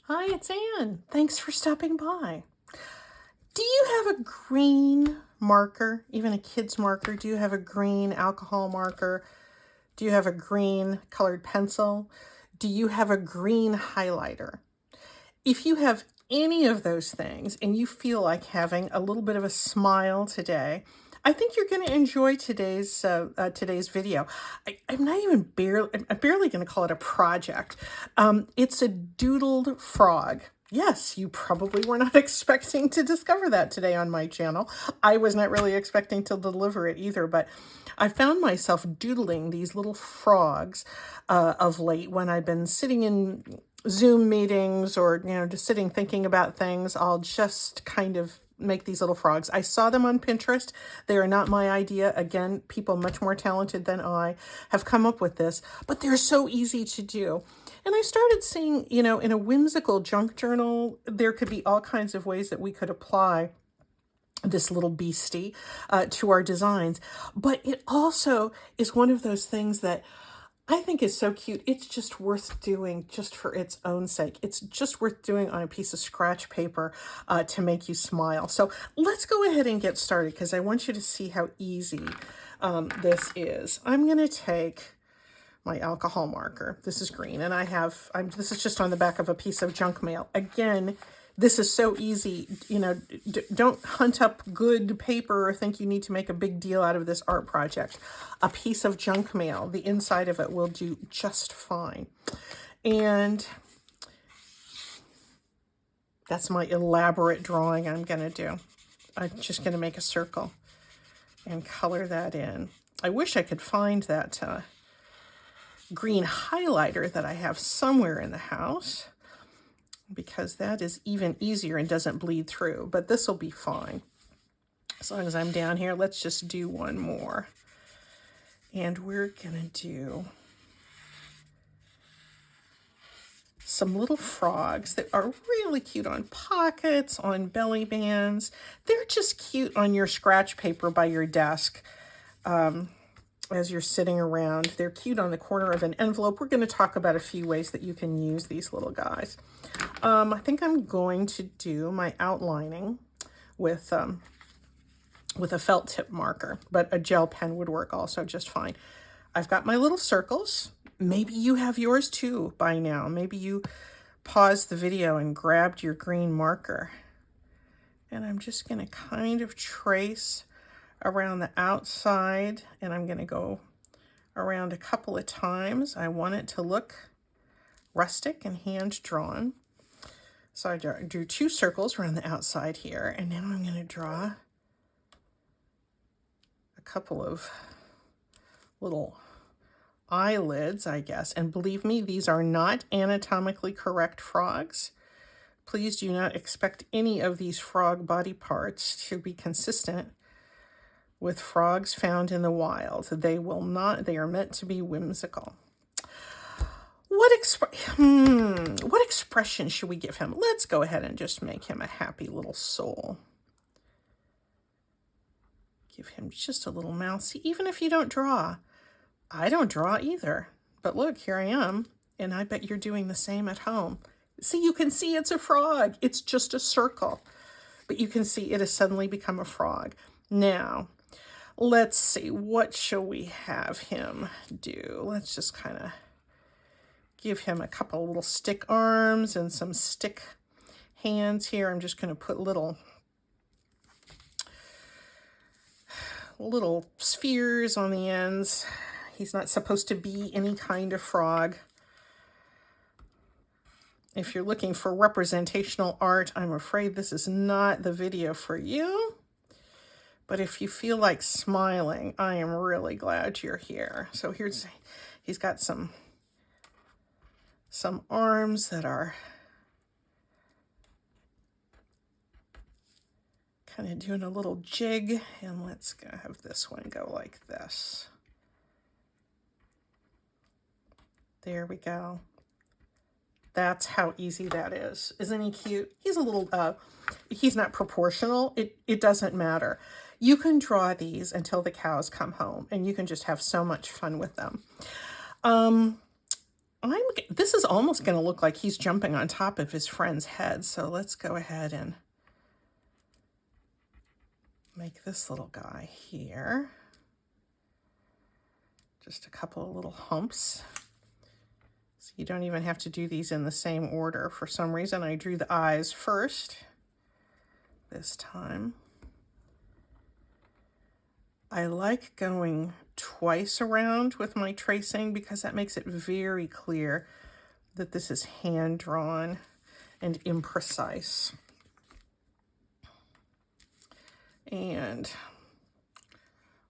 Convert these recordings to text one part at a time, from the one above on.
Hi, it's Anne. Thanks for stopping by. Do you have a green marker, even a kid's marker? Do you have a green alcohol marker? Do you have a green colored pencil? Do you have a green highlighter? If you have any of those things and you feel like having a little bit of a smile today, I think you're going to enjoy today's video. I'm not even I'm barely going to call it a project. It's a doodled frog. Yes, you probably were not expecting to discover that today on my channel. I was not really expecting to deliver it either, but I found myself doodling these little frogs of late when I've been sitting in Zoom meetings or, just sitting thinking about things. I'll just kind of make these little frogs. I saw them on Pinterest. They are not my idea. Again, people much more talented than I have come up with this, but they're so easy to do. And I started seeing, in a whimsical junk journal, there could be all kinds of ways that we could apply this little beastie to our designs. But it also is one of those things that I think is so cute. It's just worth doing just for its own sake. It's just worth doing on a piece of scratch paper to make you smile. So let's go ahead and get started because I want you to see how easy this is. I'm going to take my alcohol marker. This is green, and this is just on the back of a piece of junk mail. Again, this is so easy. Don't hunt up good paper or think you need to make a big deal out of this art project. A piece of junk mail, the inside of it will do just fine. And that's my elaborate drawing I'm going to do. I'm just going to make a circle and color that in. I wish I could find that green highlighter that I have somewhere in the house, because that is even easier and doesn't bleed through, but this will be fine. As long as I'm down here, let's just do one more. And we're gonna do some little frogs that are really cute on pockets, on belly bands. They're just cute on your scratch paper by your desk as you're sitting around. They're cute on the corner of an envelope. We're going to talk about a few ways that you can use these little guys. I think I'm going to do my outlining with a felt tip marker, but a gel pen would work also just fine. I've got my little circles. Maybe you have yours too by now. Maybe you paused the video and grabbed your green marker. And I'm just going to kind of trace around the outside, and I'm going to go around a couple of times. I want it to look rustic and hand-drawn. So I drew 2 circles around the outside here, and now I'm going to draw a couple of little eyelids, I guess. And believe me, these are not anatomically correct frogs. Please do not expect any of these frog body parts to be consistent with frogs found in the wild. They will not. They are meant to be whimsical. What expression should we give him? Let's go ahead and just make him a happy little soul. Give him just a little mouth. See, even if you don't draw, I don't draw either. But look, here I am, and I bet you're doing the same at home. See, you can see it's a frog. It's just a circle. But you can see it has suddenly become a frog. Now, let's see, what shall we have him do? Let's just kind of give him a couple little stick arms and some stick hands here. I'm just going to put little spheres on the ends. He's not supposed to be any kind of frog. If you're looking for representational art, I'm afraid this is not the video for you. But if you feel like smiling, I am really glad you're here. So he's got some arms that are kind of doing a little jig. And let's have this one go like this. There we go. That's how easy that is. Isn't he cute? He's a little, he's not proportional. It doesn't matter. You can draw these until the cows come home, and you can just have so much fun with them. This is almost going to look like he's jumping on top of his friend's head. So let's go ahead and make this little guy here. Just a couple of little humps. So you don't even have to do these in the same order. For some reason, I drew the eyes first this time. I like going twice around with my tracing because that makes it very clear that this is hand-drawn and imprecise. And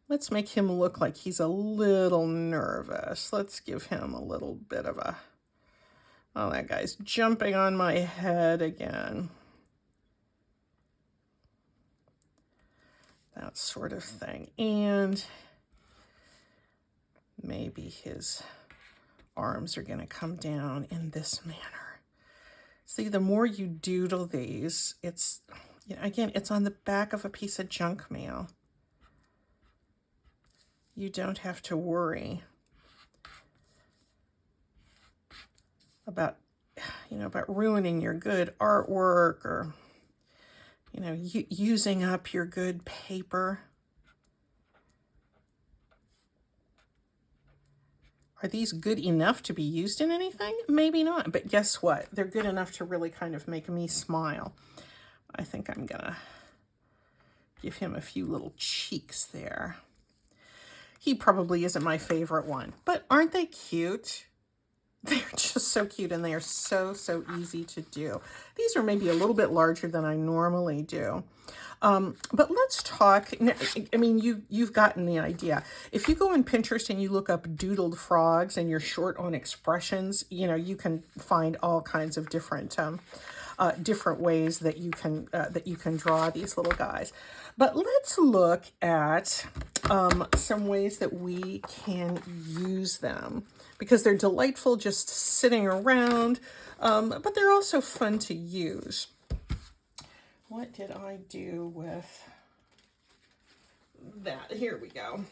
let's make him look like he's a little nervous. Let's give him a little bit of a, oh, that guy's jumping on my head again. That sort of thing. And maybe his arms are going to come down in this manner. See, the more you doodle these, it's, you know, again, it's on the back of a piece of junk mail. You don't have to worry about, you know, about ruining your good artwork or, you know, using up your good paper. Are these good enough to be used in anything? Maybe not, but guess what? They're good enough to really kind of make me smile. I think I'm gonna give him a few little cheeks there. He probably isn't my favorite one, but aren't they cute? They're just so cute, and they are so easy to do. These are maybe a little bit larger than I normally do. But let's talk, I mean, you've gotten the idea. If you go on Pinterest and you look up doodled frogs and you're short on expressions, you know, you can find all kinds of different ways that you can draw these little guys. But let's look at some ways that we can use them, because they're delightful just sitting around, but they're also fun to use. What did I do with that? Here we go.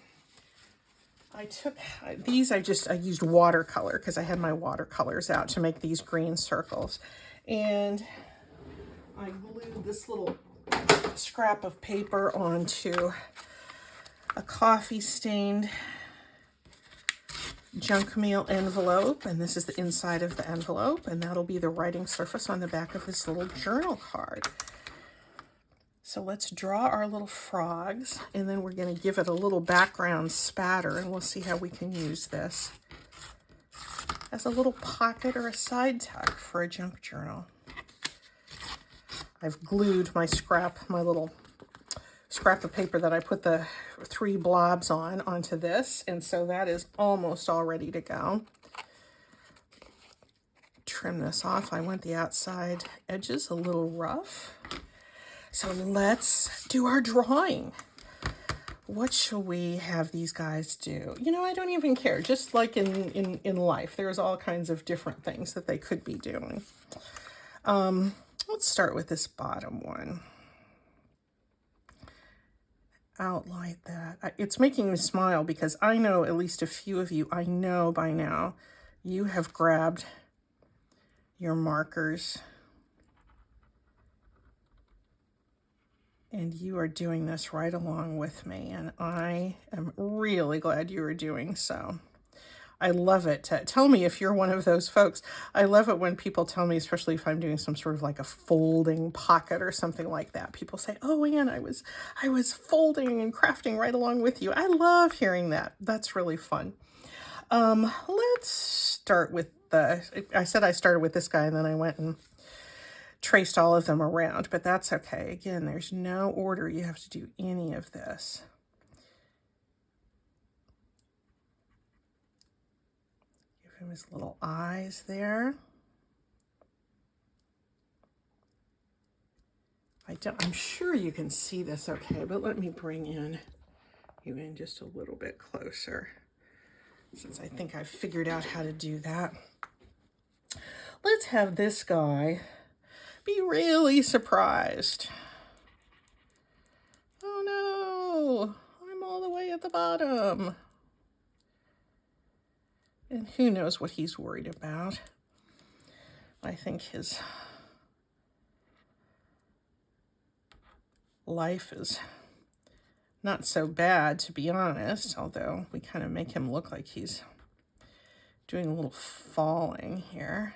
I took these, I used watercolor because I had my watercolors out to make these green circles. And I glued this little scrap of paper onto a coffee stained junk mail envelope, and this is the inside of the envelope, and that'll be the writing surface on the back of this little journal card. So let's draw our little frogs, and then we're going to give it a little background spatter, and we'll see how we can use this as a little pocket or a side tuck for a junk journal. I've glued my little scrap of paper that I put the 3 blobs onto this, and so that is almost all ready to go. Trim this off. I want the outside edges a little rough. So let's do our drawing. What shall we have these guys do? You know, I don't even care. Just like in life, there's all kinds of different things that they could be doing. Let's start with this bottom one. Outline that. It's making me smile because I know at least a few of you, I know by now, you have grabbed your markers and you are doing this right along with me, and I am really glad you are doing so. I love it. Tell me if you're one of those folks. I love it when people tell me, especially if I'm doing some sort of like a folding pocket or something like that. People say, "Oh, Ann, I was folding and crafting right along with you." I love hearing that. That's really fun. Let's start with I said I started with this guy, and then I went and traced all of them around, but that's okay. Again, there's no order you have to do any of this. Give him his little eyes there. I'm sure you can see this okay, but let me bring you in just a little bit closer, since I think I've figured out how to do that. Let's have this guy be really surprised. Oh no, I'm all the way at the bottom. And who knows what he's worried about. I think his life is not so bad, to be honest, although we kind of make him look like he's doing a little falling here.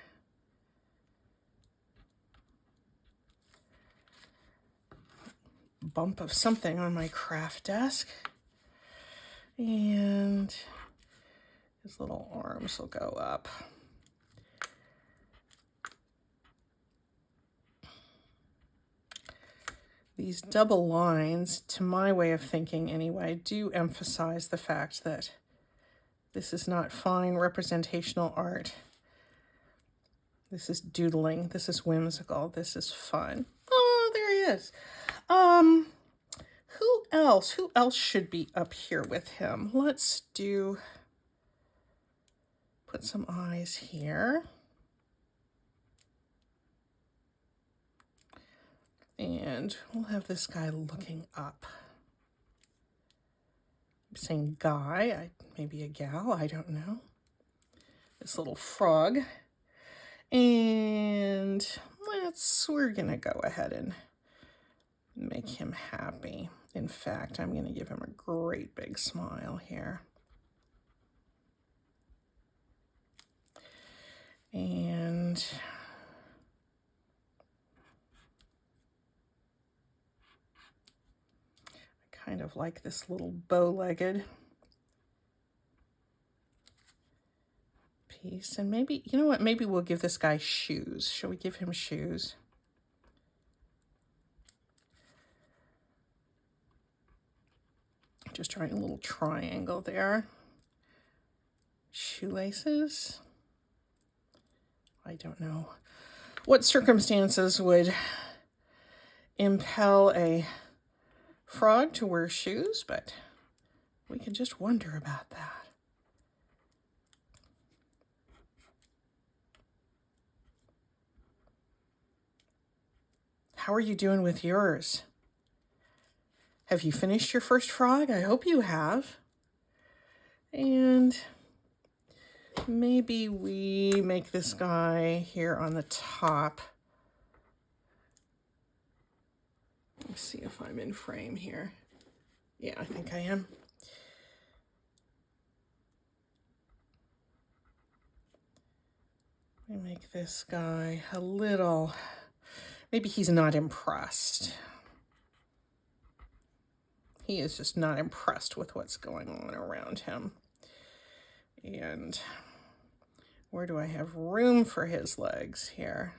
Bump of something on my craft desk. And his little arms will go up. These double lines, to my way of thinking anyway, do emphasize the fact that this is not fine representational art. This is doodling. This is whimsical. This is fun. Oh, there he is. Who else? Who else should be up here with him? Let's put some eyes here. And we'll have this guy looking up. I'm saying guy, maybe a gal, I don't know. This little frog. And we're gonna go ahead and make him happy. In fact, I'm gonna give him a great big smile here. And kind of like this little bow-legged piece. And maybe, you know what, maybe we'll give this guy shoes. Shall we give him shoes? Just drawing a little triangle there. Shoelaces. I don't know what circumstances would impel a frog to wear shoes, but we can just wonder about that. How are you doing with yours? Have you finished your first frog? I hope you have. And maybe we make this guy here on the top. Let me see if I'm in frame here. Yeah, I think I am. I make this guy a little, maybe he's not impressed. He is just not impressed with what's going on around him. And where do I have room for his legs here?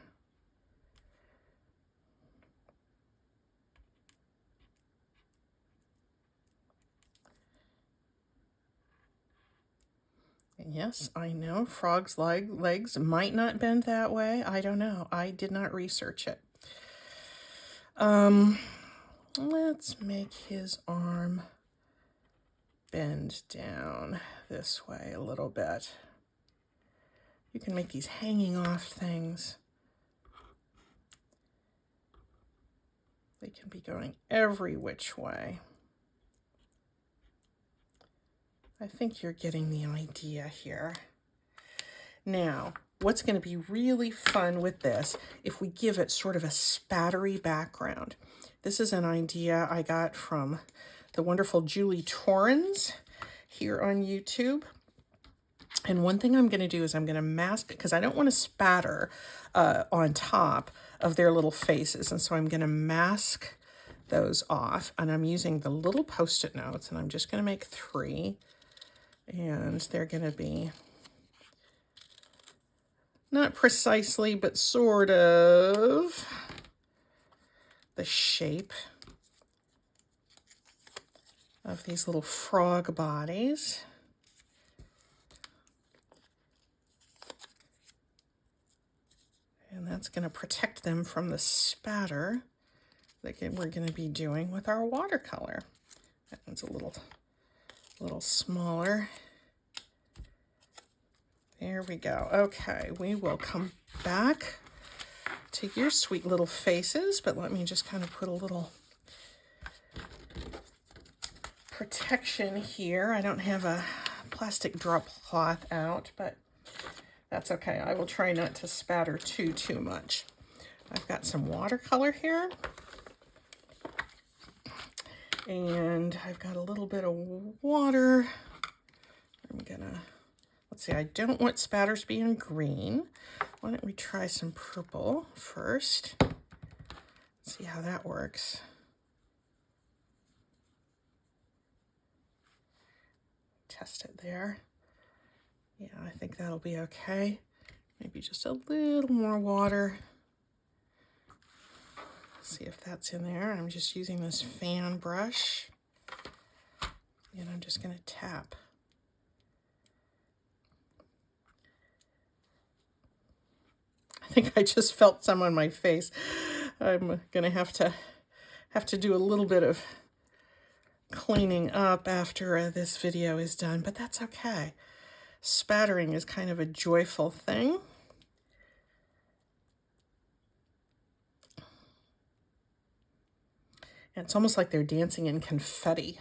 And yes, I know frogs' legs might not bend that way. I don't know. I did not research it. Let's make his arm bend down this way a little bit. You can make these hanging off things. They can be going every which way. I think you're getting the idea here. Now, what's going to be really fun with this, if we give it sort of a spattery background. This is an idea I got from the wonderful Julie Torrens here on YouTube. And one thing I'm going to do is I'm going to mask, because I don't want to spatter on top of their little faces. And so I'm going to mask those off. And I'm using the little Post-it notes, and I'm just going to make 3. And they're going to be not precisely, but sort of the shape of these little frog bodies. And that's going to protect them from the spatter that we're going to be doing with our watercolor. That one's a little smaller. There we go. Okay, we will come back to your sweet little faces, but let me just kind of put a little protection here. I don't have a plastic drop cloth out, but that's okay. I will try not to spatter too much. I've got some watercolor here. And I've got a little bit of water. I'm gonna, let's see, I don't want spatters being green. Why don't we try some purple first? See how that works. Test it there. Yeah, I think that'll be okay. Maybe just a little more water. See if that's in there. I'm just using this fan brush. And I'm just gonna tap. I think I just felt some on my face. I'm gonna have to do a little bit of cleaning up after this video is done, but that's okay. Spattering is kind of a joyful thing. And it's almost like they're dancing in confetti,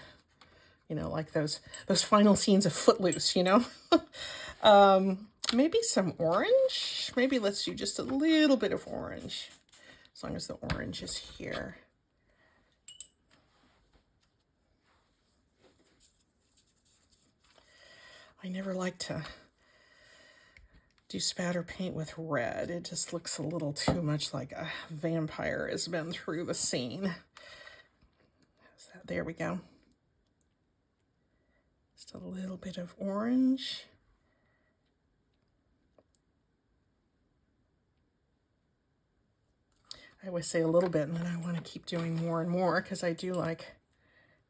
you know, like those final scenes of Footloose, you know. Maybe some orange. Maybe let's do just a little bit of orange, as long as the orange is here. I never like to do spatter paint with red. It just looks a little too much like a vampire has been through the scene. So there we go. Just a little bit of orange. I always say a little bit, and then I want to keep doing more and more because I do like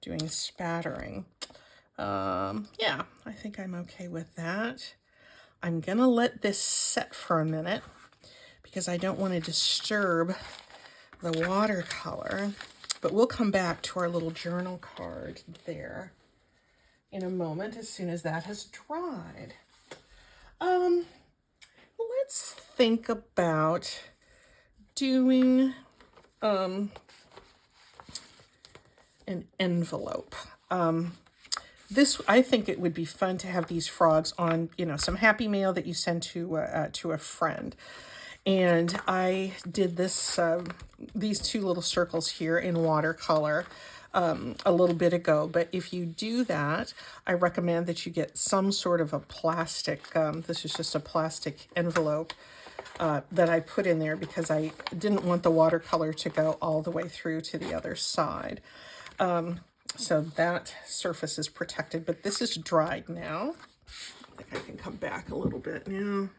doing spattering. Yeah, I think I'm okay with that. I'm gonna let this set for a minute because I don't want to disturb the watercolor, but we'll come back to our little journal card there in a moment as soon as that has dried. Let's think about doing an envelope. This, I think it would be fun to have these frogs on, you know, some happy mail that you send to a friend. And I did this, these two little circles here in watercolor a little bit ago. But if you do that, I recommend that you get some sort of a plastic, this is just a plastic envelope that I put in there because I didn't want the watercolor to go all the way through to the other side. So that surface is protected, but this is dried now. I think I can come back a little bit now.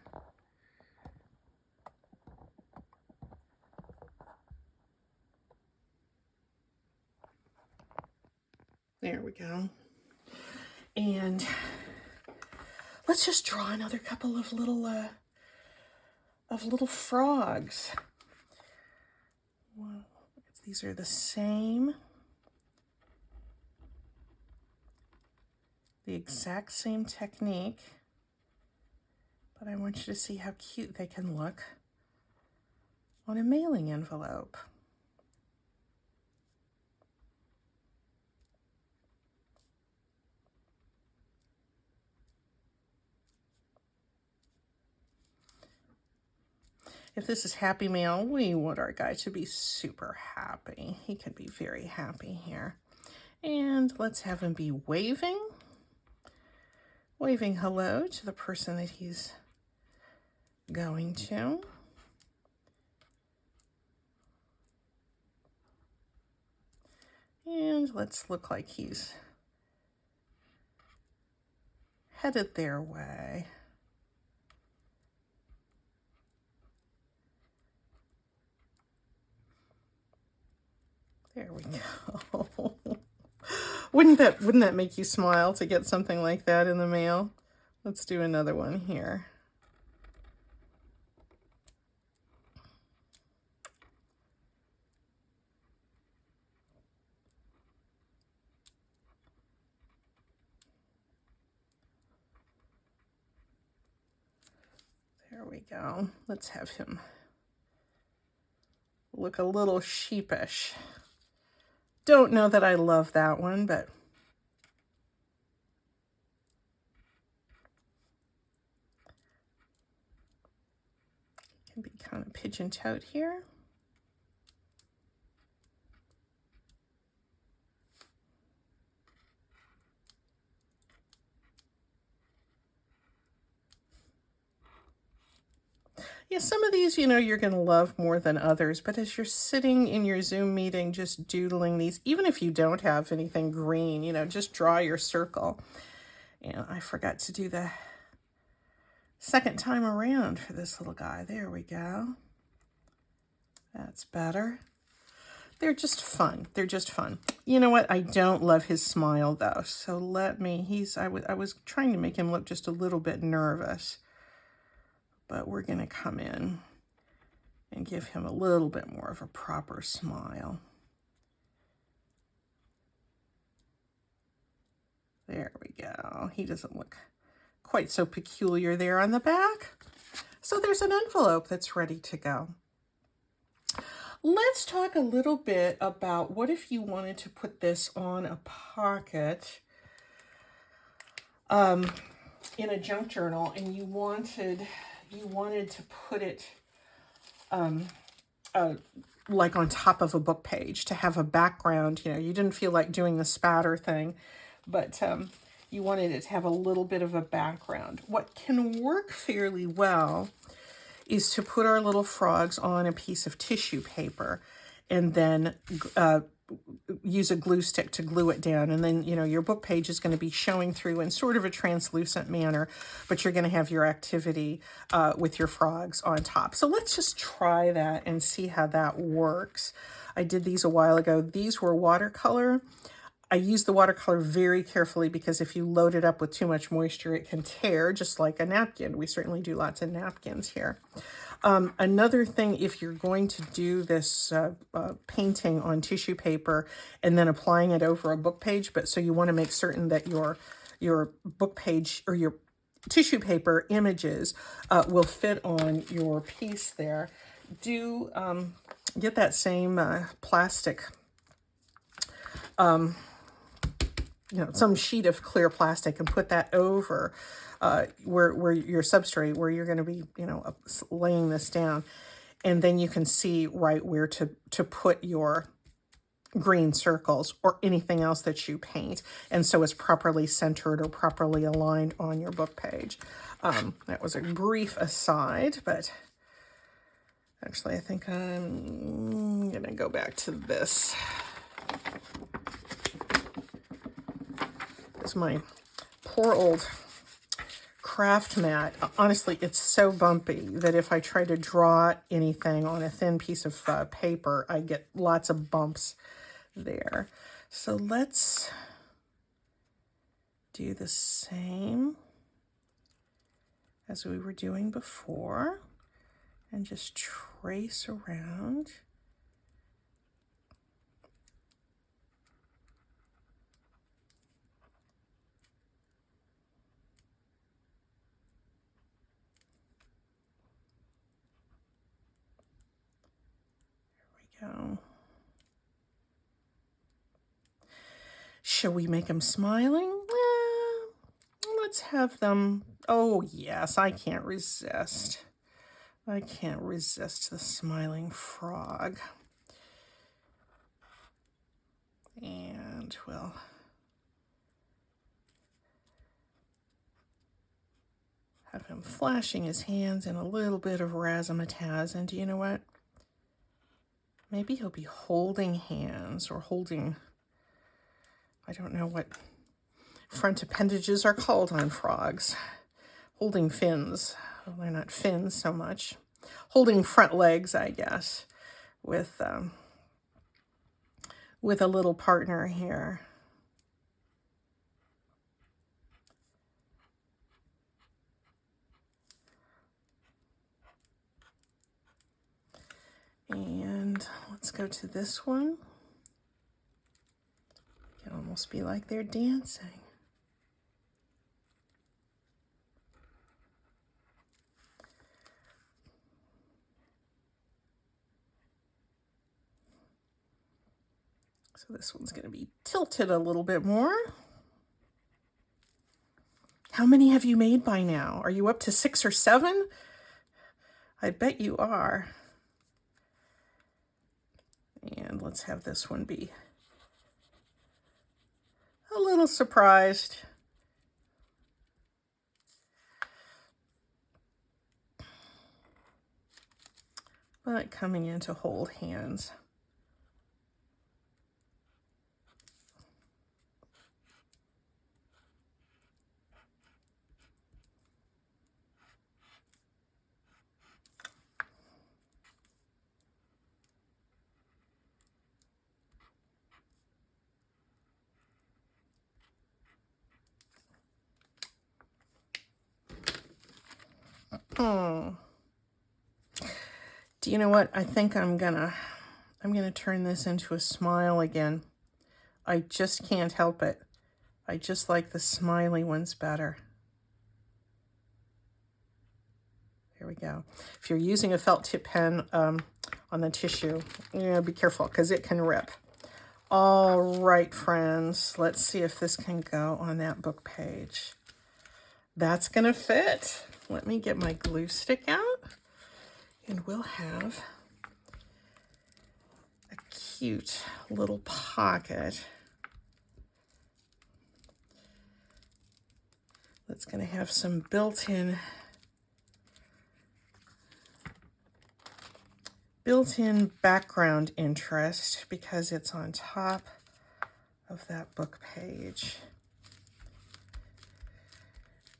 There we go. And let's just draw another couple of little frogs. Well, these are the same. The exact same technique, but I want you to see how cute they can look on a mailing envelope. If this is happy mail, we want our guy to be super happy. He can be very happy here. And let's have him be waving hello to the person that he's going to. And let's look like he's headed their way. There we go. Wouldn't that make you smile to get something like that in the mail? Let's do another one here. There we go. Let's have him look a little sheepish. Don't know that I love that one, but kind of pigeon-toed here. Yeah, some of these, you know, you're going to love more than others, but as you're sitting in your Zoom meeting just doodling these, even if you don't have anything green, you know, just draw your circle. And I forgot to do the second time around for this little guy. There we go. That's better. They're just fun. They're just fun. You know what? I don't love his smile though. So I was trying to make him look just a little bit nervous. But we're going to come in and give him a little bit more of a proper smile. There we go. He doesn't look quite so peculiar there on the back. So there's an envelope that's ready to go. Let's talk a little bit about what if you wanted to put this on a pocket in a junk journal and you wanted to put it like on top of a book page to have a background. You know, you didn't feel like doing the spatter thing, but you wanted it to have a little bit of a background. What can work fairly well is to put our little frogs on a piece of tissue paper and then use a glue stick to glue it down. And then, you know, your book page is going to be showing through in sort of a translucent manner, but you're going to have your activity with your frogs on top. So let's just try that and see how that works. I did these a while ago. These were watercolor. I use the watercolor very carefully because if you load it up with too much moisture, it can tear, just like a napkin. We certainly do lots of napkins here. Another thing, if you're going to do this painting on tissue paper and then applying it over a book page, but so you want to make certain that your book page or your tissue paper images will fit on your piece there, do get that same plastic, you know, some sheet of clear plastic and put that over where your substrate, where you're going to be, you know, laying this down. And then you can see right where to put your green circles or anything else that you paint. And so it's properly centered or properly aligned on your book page. That was a brief aside, but actually I think I'm going to go back to this. It's my poor old craft mat. Honestly, it's so bumpy that if I try to draw anything on a thin piece of paper, I get lots of bumps there. So let's do the same as we were doing before and just trace around. Go. Shall we make them smiling? Let's have them. Oh, yes, I can't resist. I can't resist the smiling frog. And we'll have him flashing his hands in a little bit of razzmatazz. And do you know what? Maybe he'll be holding hands or holding, I don't know what front appendages are called on frogs. Holding fins. Well, they're not fins so much. Holding front legs, I guess, with a little partner here. And let's go to this one. It can almost be like they're dancing. So this one's going to be tilted a little bit more. How many have you made by now? Are you up to 6 or 7? I bet you are. And let's have this one be a little surprised. But coming in to hold hands. Do you know what? I think I'm gonna turn this into a smile again. I just can't help it. I just like the smiley ones better. Here we go. If you're using a felt tip pen on the tissue, be careful because it can rip. All right, friends, let's see if this can go on that book page. That's gonna fit. Let me get my glue stick out and we'll have a cute little pocket. That's gonna have some built-in background interest because it's on top of that book page.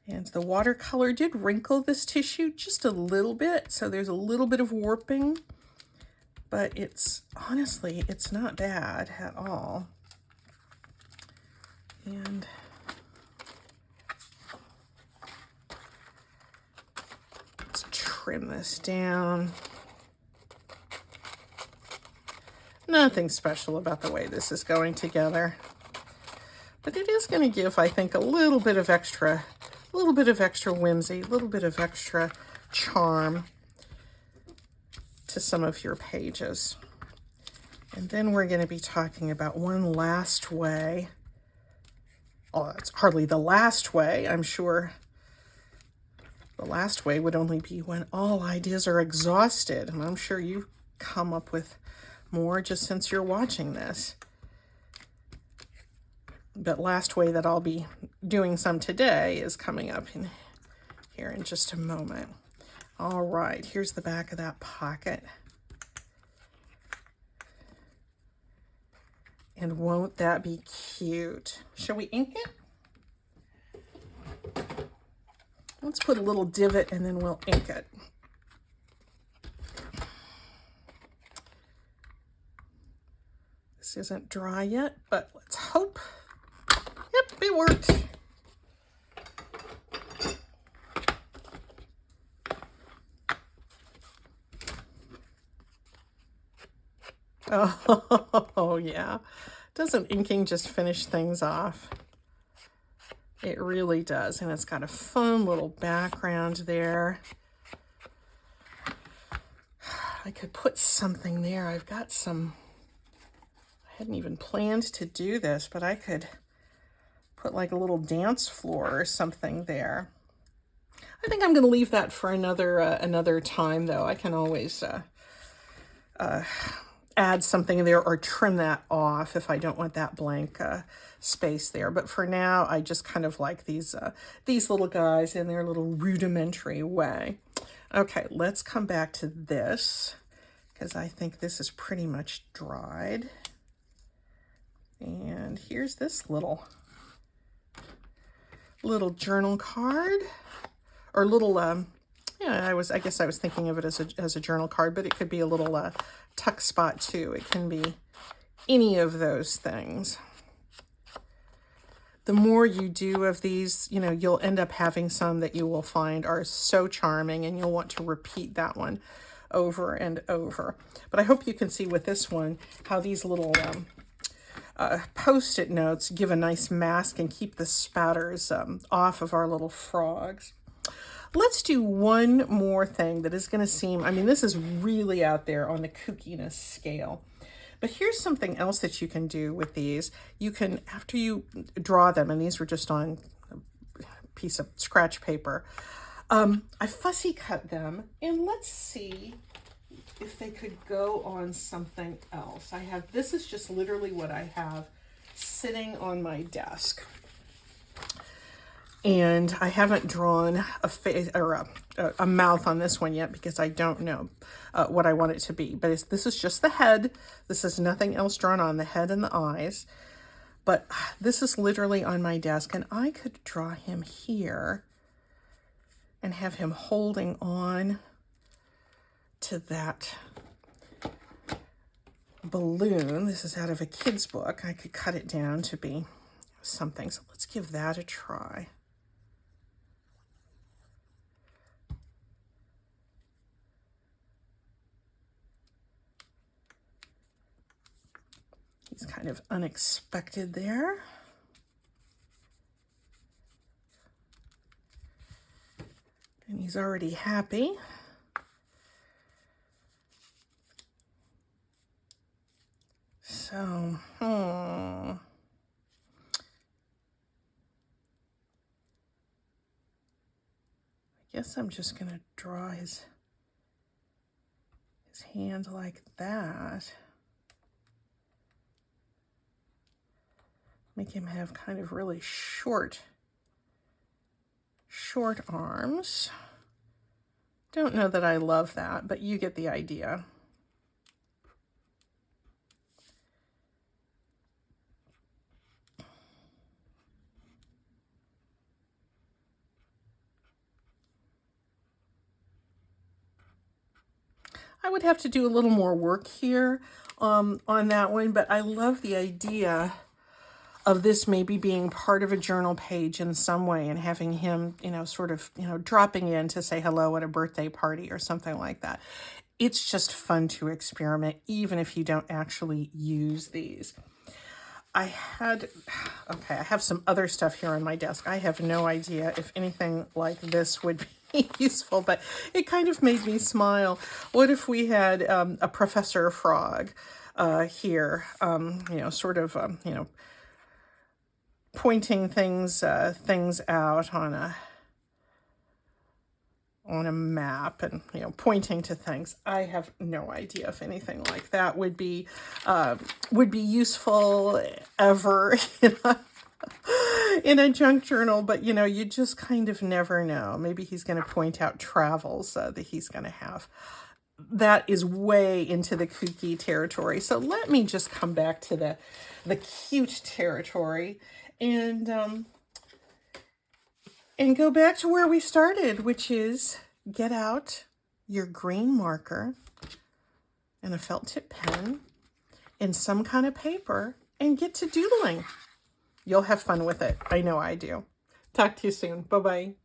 And the watercolor did wrinkle this tissue just a little bit, so there's a little bit of warping, but honestly, it's not bad at all. And let's trim this down. Nothing special about the way this is going together, but it is going to give, I think, a little bit of extra whimsy, a little bit of extra charm to some of your pages. And then we're going to be talking about one last way. Oh, it's hardly the last way. I'm sure the last way would only be when all ideas are exhausted. And I'm sure you come up with more just since you're watching this. But last way that I'll be doing some today is coming up here in just a moment. All right, here's the back of that pocket. And won't that be cute? Shall we ink it? Let's put a little divot and then we'll ink it. This isn't dry yet, but let's hope. Yep, it worked. Oh, yeah. Doesn't inking just finish things off? It really does, and it's got a fun little background there. I could put something there. I've got some, I hadn't even planned to do this, but I could put like a little dance floor or something there. I think I'm going to leave that for another time, though. I can always add something there or trim that off if I don't want that blank space there. But for now, I just kind of like these little guys in their little rudimentary way. Okay, let's come back to this because I think this is pretty much dried. And here's this little journal card or little yeah, I guess I was thinking of it as a journal card, but it could be a little tuck spot too. It can be any of those things. The more you do of these, you'll end up having some that you will find are so charming and you'll want to repeat that one over and over. But I hope you can see with this one how these little Post-it notes give a nice mask and keep the spatters off of our little frogs. Let's do one more thing that is going to seem, this is really out there on the kookiness scale. But here's something else that you can do with these. You can, after you draw them, and these were just on a piece of scratch paper, I fussy cut them, and let's see if they could go on something else. This is just literally what I have sitting on my desk. And I haven't drawn a face or a mouth on this one yet because I don't know what I want it to be. But this is just the head. This is nothing else drawn on the head and the eyes. But this is literally on my desk, and I could draw him here and have him holding on to that balloon. This is out of a kid's book. I could cut it down to be something. So let's give that a try. He's kind of unexpected there. And he's already happy. So, I guess I'm just going to draw his hand like that. Make him have kind of really short arms. Don't know that I love that, but you get the idea. I would have to do a little more work here on that one, but I love the idea of this maybe being part of a journal page in some way and having him, sort of, dropping in to say hello at a birthday party or something like that. It's just fun to experiment, even if you don't actually use these. I have some other stuff here on my desk. I have no idea if anything like this would be useful, but it kind of made me smile. What if we had a Professor Frog here, sort of, pointing things out on a map and pointing to things. I have no idea if anything like that would be useful ever in a junk journal, but you just kind of never know. Maybe he's going to point out travels that he's going to have. That is way into the kooky territory. So let me just come back to the cute territory and go back to where we started, which is get out your green marker and a felt tip pen and some kind of paper and get to doodling. You'll have fun with it. I know I do. Talk to you soon. Bye-bye.